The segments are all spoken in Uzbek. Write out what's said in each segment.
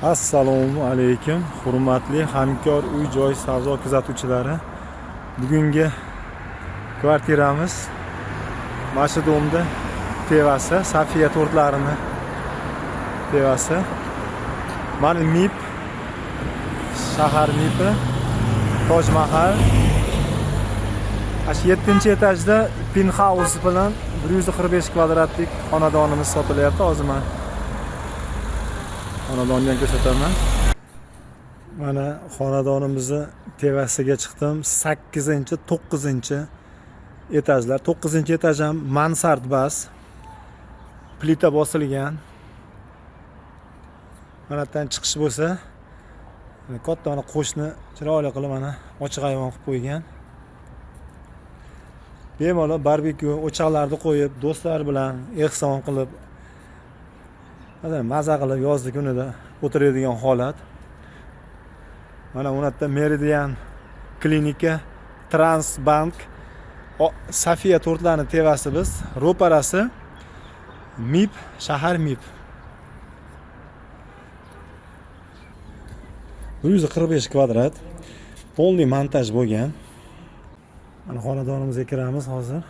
Assalomu alaykum, hurmatli hamkor uy-joy savdo kuzatuvchilari. Bugungi kvartiramiz Mashidomda tevasi, Safiya to'rtlarini tevasi. Mana MIP, shahar MIPi, Toj Mahal. 7-etajda penthouse bilan 145 kvadratlik xonadonimiz sotilyapti. Hozir men xonadonni ko'rsataman. Mana xonadonimizni tevasiga chiqdim. 8-9 etajlar. 9-etaj ham mansard bas. Plita bosilgan. Mana yerdan chiqish bo'lsa, katta mana qo'shni chiroyli qilib mana ochiq ayvon qilib qo'ygan. Bemalol barbekyu o'choqlarni qo'yib, do'stlar bilan ehson qilib, maza qilib yozgi kunida o'tiradigan holat. Mana bu yerda Meridian klinika, Transbank, Safiya to'rtlarning tevasi biz, ro'parasi MIP, shahar MIP. 145 kvadrat, polniy montaj bo'lgan. Mana xonadonimizga kiramiz hozir.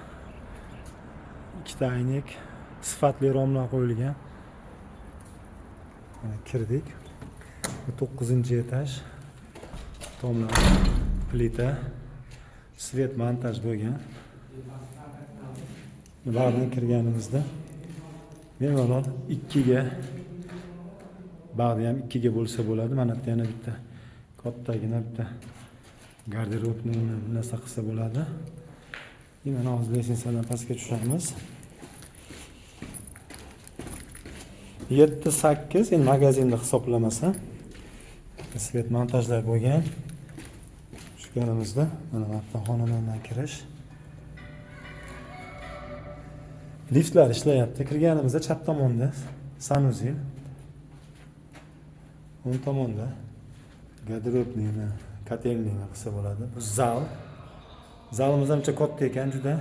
Ikkita aynik, sifatli romlar qo'yilgan. Mana kirdik. 9-etaj. Tomlar, plita, svet montaj bo'lgan. Bularni kirganimizda bemalol 2 ga bag'di ham 2 ga bo'lsa bo'ladi. Mana yerda yana bitta kattagina bitta garderobni narsa qilsa bo'ladi. Mana hozir lesensadan pastga tushamiz. 7-8 endi magazinda hisoblamasa svet montajlar bo'lgan. Tushganimizda mana bu xonadondan kirish. Liftlar ishlayapti. Kirganimizda chap tomonda sanuzil, o'ng tomonda garderobni, kotelni qilsa bo'ladi. Bu zal. Zalimiz ham juda katta ekan, juda.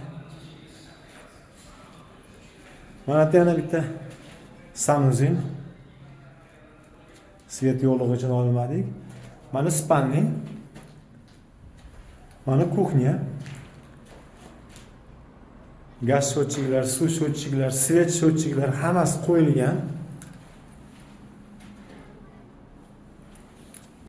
Mana bu yana bitta sanuzil. Svet yo'lig'i uchun olmadik. Mana spanning. Mana kuxnya. Gaz sho'tchiklar, suv sho'tchiklar, svet sho'tchiklar hammasi qo'yilgan.